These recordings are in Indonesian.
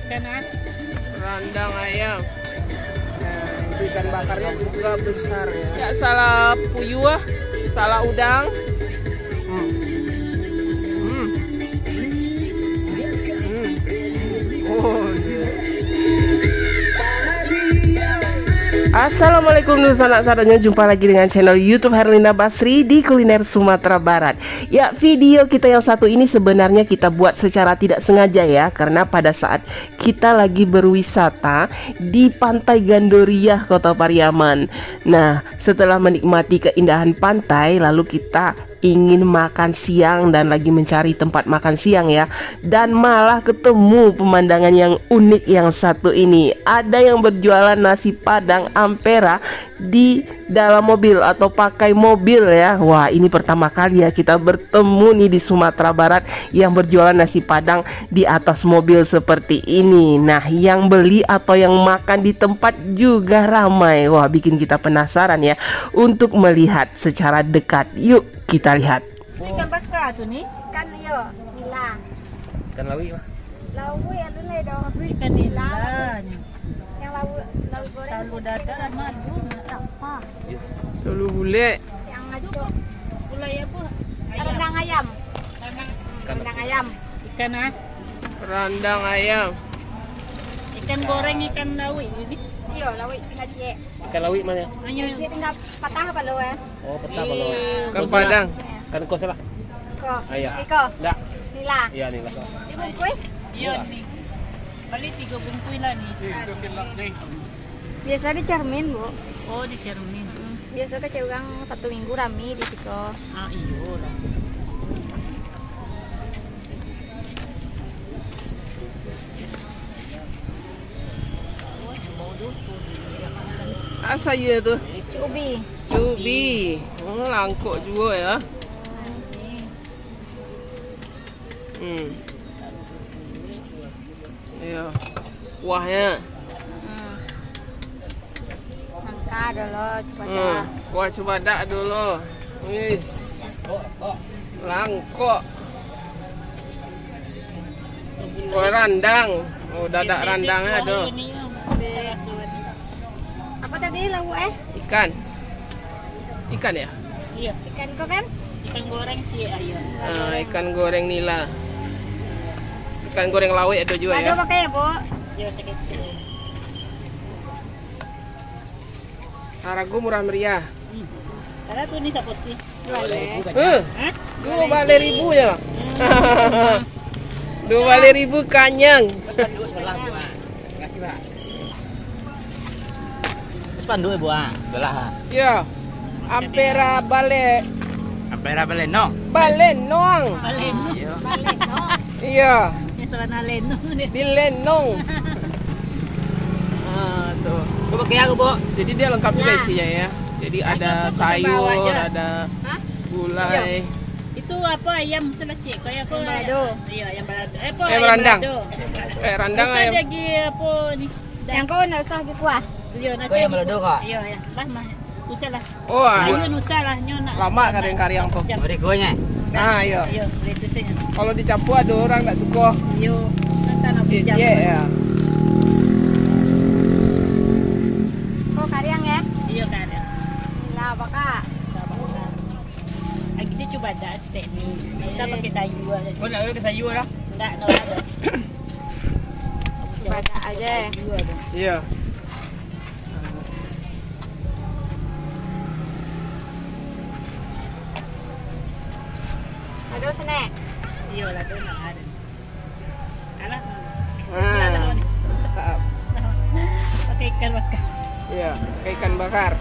Ikan Rendang ayam. Nah, itu ikan bakarnya juga besar ya. Ya salah puyuh, salah udang. Oh, yeah. Assalamualaikum sanak saudara, jumpa lagi dengan channel YouTube Herlinda Basri di Kuliner Sumatera Barat. Ya, video kita yang satu ini sebenarnya kita buat secara tidak sengaja ya, karena pada saat kita lagi berwisata di Pantai Gandoria, Kota Pariaman. Nah, setelah menikmati keindahan pantai, lalu kita ingin makan siang dan lagi mencari tempat makan siang ya, dan malah ketemu pemandangan yang unik yang satu ini. Ada yang berjualan nasi padang ampera di dalam mobil atau pakai mobil ya. Wah, ini pertama kali ya kita bertemu nih di Sumatera Barat yang berjualan nasi padang di atas mobil seperti ini. Nah, yang beli atau yang makan di tempat juga ramai. Wah, bikin kita penasaran ya untuk melihat secara dekat. Yuk kita lihat. Ikan bakar tuh nih. Ikan yo, nila. Ikan lawi mah. Lawi ada nih dong. Ikan nila. Yang lawi goreng. Tahu dadar madu apa? Tolu bule. Yang ngaco. Gulai apa? Rendang ayam. Rendang ayam. Ikan Rendang ayam. Ikan goreng ikan lawi ini. Iyo, lawi tinggal cie. Ikan lawi mana? Hanya Cie tinggal patah apa lo ya? Oh, peta kalau Ikan padang. kan kau salah. Iko. Ayah. Iko. Enggak. Nila. Iya nih lah. Dibungkus. iya nih. Balik 3 bungkus lah nih. Biasa dicermin, Bu. Oh, di cermin. Biasa kecewang 1 minggu rami di Tiko. Ah, iyo lah. Asa ya tuh? Cubi. Cubi. Oh, langkuk juga ya. Iya. Kuahnya. Nangka dulu coba. Kuah cubadak dulu. Wis. Langkuk. Kuah randang. Oh, dadak randangnya tuh. Apa tadi lawu Ikan. Ikan ya? Iya, Ikan kok kan? ikan goreng sih ayo. Ikan goreng nila. Ikan goreng lawi ada juga Lado ya. pakai ya, Bu? Iya, segitu. Harago murah meriah. Karena tuh nih siapa sih? Hah? 2 bale ribu ya. 2 bale ribu kanyang. Kasih, Pak. Pandu ibu belah. Ya. Ampera bale. Ampera baleno. Balenong. Baleno. Balik, no? Iya. Yang sana leno. Di Lenong. Tuh. Coba kayak aku, Bu. Jadi dia lengkap juga Nah. isinya ya. Jadi ada Aku pakai sayur, bawah aja. ada Hah? gulai. Itu apa ayam seleci kayak apa? Yang balado. Iya, yang balado. Apa? Ayam rendang. Balado. Rendang Masa ayam. lagi apa nih? Yang kau nggak usah di kuah. Iya, nasi. Kau yang balado kok? Iya, ya. Lah mah. Usah lah. Oh, Ayo nusa lah nyona. lama kadang-kadang tuh. Berikutnya. Ah, iya. Iya, itu sih. Kalau dicampur ada orang nggak suka. Iya, nanti nak Cie ya. Kau karyang ya? Iya kan. Nila apa kak? Lagi sih coba dah steak ni. Bisa pakai sayur aja. Kau nak ke sayur lah. Enggak, no ada. Coba aja. Sayur ada. Iya. Aduh snack. Iya lah tu nak ada. Alah. Mantap. Pakai ikan bakar. Iya, kayak ikan bakar.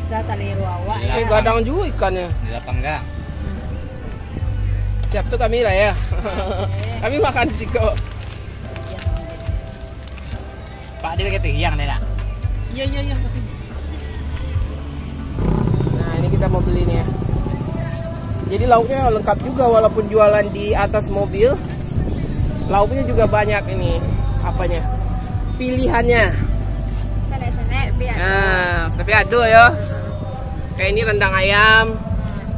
Bisa tali awak. Ini gadang juga ikannya. Di lapang enggak? Siap tuh kami lah ya. Kami makan di situ. Pak dia pakai tiang deh nak. Iya, iya, iya. Nah, ini kita mau beli nih ya. Jadi lauknya lengkap juga walaupun jualan di atas mobil. Lauknya juga banyak ini. Apanya? Pilihannya. Snack biar. Nah, tapi aduh ya. Kayak ini rendang ayam.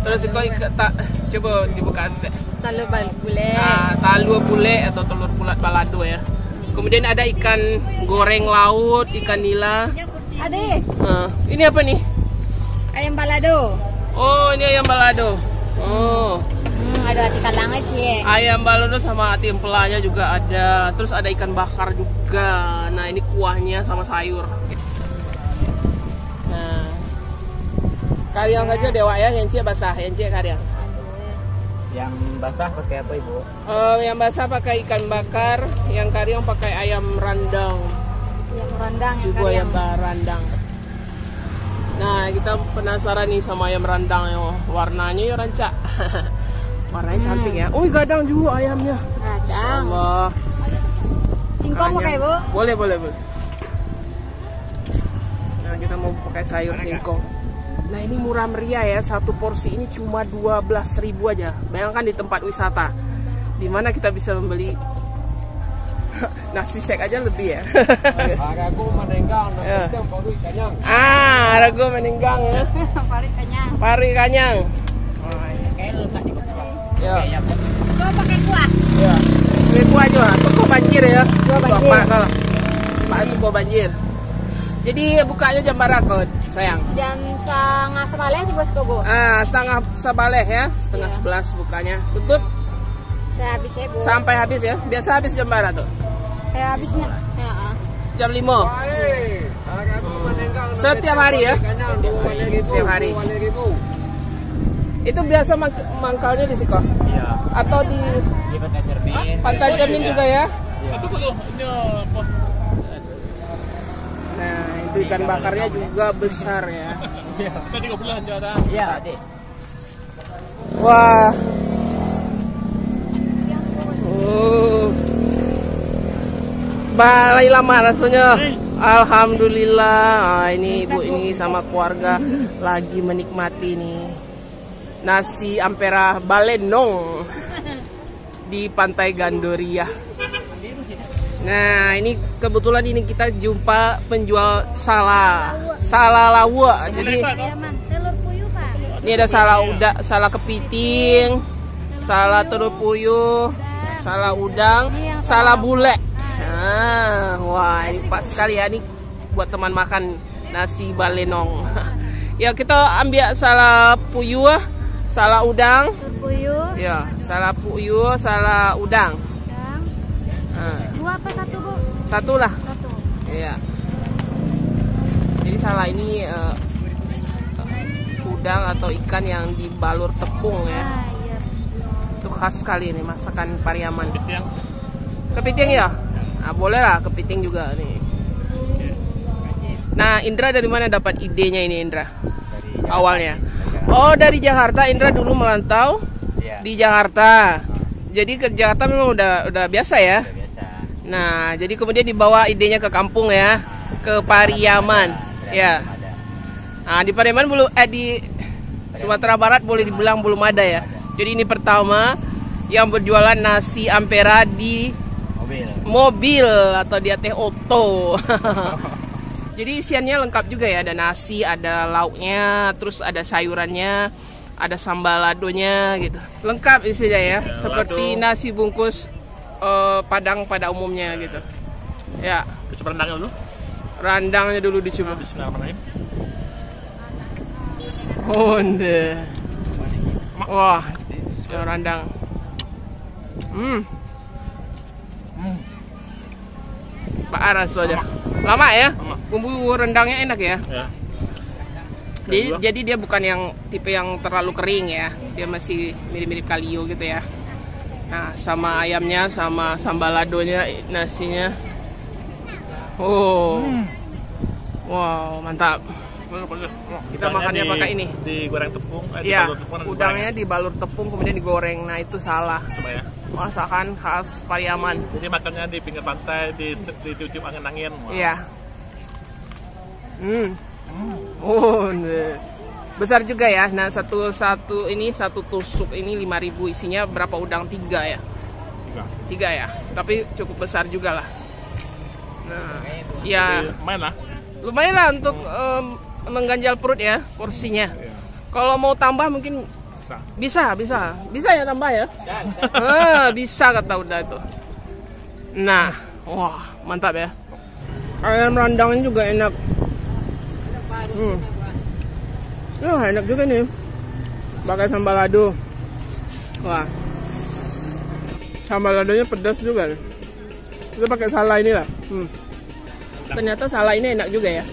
Terus kok tak coba dibuka sedikit. Telur bal gulai. Nah, telur bule atau telur bulat balado ya. Kemudian ada ikan goreng laut, ikan nila. Ade, Ini apa nih? ayam balado. Oh, ini ayam balado. Oh, Ada hati kalangnya sih. ayam balado sama tempelanya juga ada. Terus ada ikan bakar juga. Nah, ini kuahnya sama sayur. Nah, kariang saja dewa ya, yang cie basah, yang cie kariang. Yang basah pakai apa ibu? Yang basah pakai ikan bakar, yang kariang pakai ayam randang. Yang rendang, yang Juga ayam randang. Nah, kita penasaran nih sama ayam randang yang warnanya ya rancak. Warnanya cantik ya. Oh, gadang juga ayamnya. Radang. Allah. Singkong pakai bu? Boleh. Nah, kita mau pakai sayur singkong. Nah, ini murah meriah ya. Satu porsi ini cuma 12.000 aja. Bayangkan di tempat wisata. Dimana kita bisa membeli nasi sek aja lebih ya. Ragu menenggang, Ya. baru ikannya. Ragu meninggang ya. Parit kenyang. Pari kanyang. Kayak letak di bawah. Ya. Kau pakai kuah? Ya. Ini kuah juga. Toko banjir ya. Kuah banjir. Pak kalau. Pak suka banjir. Jadi bukanya jam berapa, sayang? Jam setengah sebaleh di bos kobo. Setengah sebaleh ya. Setengah 11 bukanya. Tutup Saya habis ya bu. sampai habis ya. Biasa habis jam berapa tuh? Kayak habisnya. Ya. Jam 5. Setiap hari ya? Setiap hari. Itu biasa mangkalnya di Siko? Iya. Atau di Pantai Cermin. Pantai Cermin juga ya? Itu Nah, itu ikan bakarnya juga besar ya. Iya, adik. Wah. Balai lama rasanya. Alhamdulillah. Ini ibu ini sama keluarga lagi menikmati nih nasi ampera balenong di Pantai Gandoria. Nah, ini kebetulan ini kita jumpa penjual sala lawa. Jadi Telur puyuh pak. ini ada sala kepiting, sala telur puyuh, sala udang, sala bule. Wah, ini pas sekali ya nih buat teman makan nasi balenong. Ya, kita ambil sala puyuh, sala udang. Telur puyuh. Ya, sala puyuh, sala udang. Dua apa satu bu? Satu lah. Satu. Iya. Jadi salah ini udang atau ikan yang dibalur tepung ya. Iya. Itu khas sekali nih masakan Pariaman. Kepiting ya? Nah, boleh lah kepiting juga nih. Nah, Indra dari mana dapat idenya ini Indra? Awalnya. Oh, dari Jakarta. Indra dulu merantau di Jakarta. Jadi ke Jakarta memang udah biasa ya. Nah, jadi kemudian dibawa idenya ke kampung ya, ke Pariaman. Ya. Nah, di Pariaman di Sumatera Barat boleh dibilang belum ada ya. Jadi ini pertama yang berjualan nasi ampera di mobil atau di ATH Oto. Jadi isiannya lengkap juga ya, ada nasi, ada lauknya, terus ada sayurannya, ada sambal ladonya gitu. Lengkap isinya ya, seperti nasi bungkus Padang pada umumnya gitu. Ya. Coba rendangnya dulu. Rendangnya dulu dicoba. Bismillahirrahmanirrahim. Honda. Wah, ya rendang. Pak Aras aja. Lama ya? Bumbu rendangnya enak ya? Ya. Jadi dia bukan yang tipe yang terlalu kering ya. Dia masih mirip-mirip kalio gitu ya. Nah, sama ayamnya, sama sambal ladonya, nasinya. Oh. Wow, mantap. Kita makannya pakai ini. Digoreng tepung. Iya, dibalur tepung dan udangnya dibalur tepung kemudian digoreng. Nah, itu salah. digoreng. Coba ya. Masakan khas Pariaman. Jadi makannya di pinggir pantai, ditiup angin-angin. Wah. Iya. Oh, besar juga ya. Nah, satu tusuk ini 5.000, isinya berapa udang? 3 ya. 3 ya. Tapi cukup besar juga lah. Nah, ya Jadi, main lah. lumayan lah untuk mengganjal perut ya porsinya. Kalau mau tambah mungkin bisa ya tambah ya. Bisa kata udah itu. Nah, wah. mantap ya. Ayam rendangnya juga enak. Enak juga nih. Pakai sambal lado. Wah. Sambal ladonya pedas juga nih. Kita pakai salai ini lah. Ternyata salai ini enak juga ya.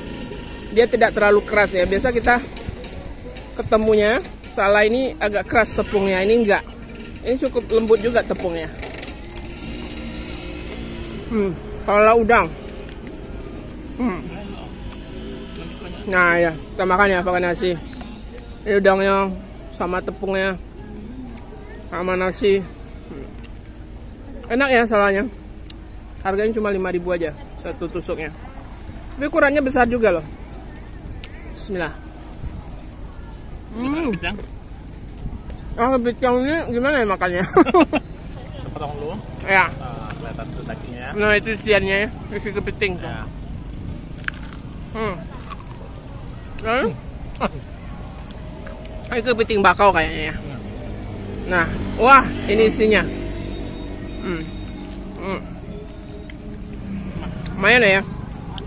Dia tidak terlalu keras ya. Biasa kita ketemunya salai ini agak keras tepungnya. Ini enggak. Ini cukup lembut juga tepungnya. Kalau udang. Nah ya, kita makan ya pakai nasi. Ini udangnya sama tepungnya sama nasi. Enak ya salahnya. Harganya cuma 5.000 aja satu tusuknya. Tapi ukurannya besar juga loh. Bismillah. Bicang ini gimana ya makannya? Potong dulu. Ya. Kelihatan tuh dagingnya. Nah itu isiannya ya, isi kepiting. Ya. Itu kepiting bakau kayaknya ya. Nah, wah ini isinya. Lumayan ya.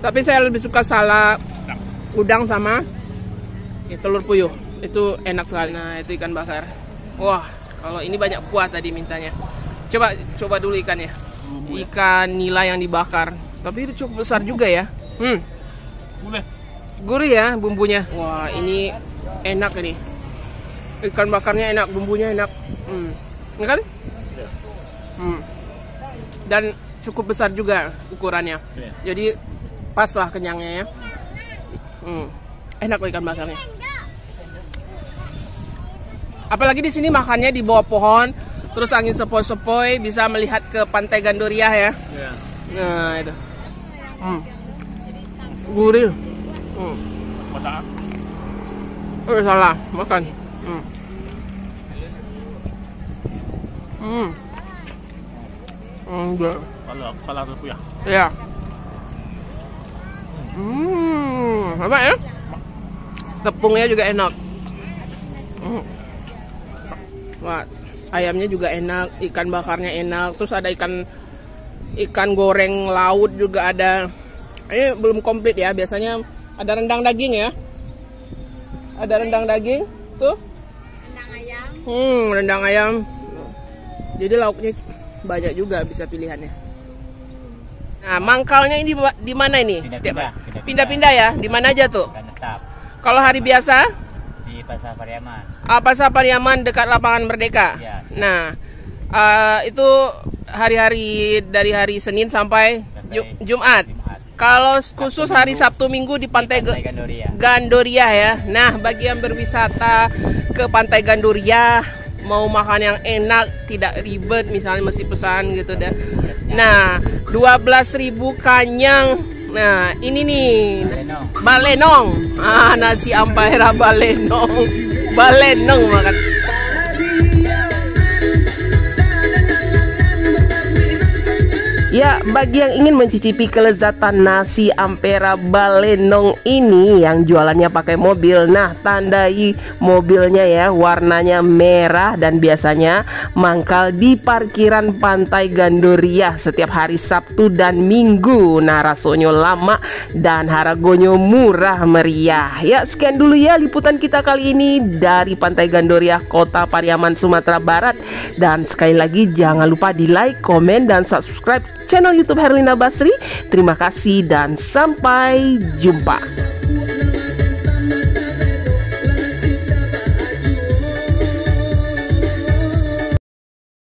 Tapi saya lebih suka salad udang sama telur puyuh. Itu enak sekali. Nah itu ikan bakar. Wah kalau ini banyak kuah tadi mintanya. Coba dulu ikannya. Ikan nila yang dibakar. Tapi itu cukup besar juga ya. Boleh. Gurih ya bumbunya. Wah ini enak ini. Ikan bakarnya enak, bumbunya enak. Ini kan? Dan cukup besar juga ukurannya. Jadi pas lah kenyangnya ya. Enak ikan bakarnya. Apalagi di sini makannya di bawah pohon, terus angin sepoi-sepoi, bisa melihat ke Pantai Gandoria ya. Nah itu. Gurih. Salah makan. Enggak. Kalau salah tuh ya. Ya. Apa ya? Tepungnya juga enak. Wah, ayamnya juga enak, ikan bakarnya enak, terus ada ikan goreng laut juga ada. Ini belum komplit ya, biasanya ada rendang daging ya. Ada rendang daging, tuh. Rendang ayam. Rendang ayam. Jadi lauknya banyak juga bisa pilihannya. Nah, mangkalnya ini di mana ini? Pindah-pindah ya. Di mana aja tuh? Kalau hari biasa? Di Pasar Pariaman. Pasar Pariaman dekat Lapangan Merdeka. Ya. Nah, itu hari-hari dari hari Senin sampai Jumat. Kalau khusus hari Sabtu Minggu di Pantai Gandoria ya. Nah, bagi yang berwisata ke Pantai Gandoria, mau makan yang enak, tidak ribet, misalnya mesti pesan gitu dah. Nah, 12.000 kanyang. Nah, ini nih balenong. Nasi ampera balenong. Balenong makan. Ya, bagi yang ingin mencicipi kelezatan nasi ampera balenong ini yang jualannya pakai mobil. Nah, tandai mobilnya ya, warnanya merah dan biasanya mangkal di parkiran Pantai Gandoria setiap hari Sabtu dan Minggu. Nah, rasanya lama dan harganya murah meriah. Ya, sekian dulu ya liputan kita kali ini dari Pantai Gandoria, Kota Pariaman, Sumatera Barat. Dan sekali lagi jangan lupa di like, komen, dan subscribe channel YouTube Herlina Basri. Terima kasih dan sampai jumpa.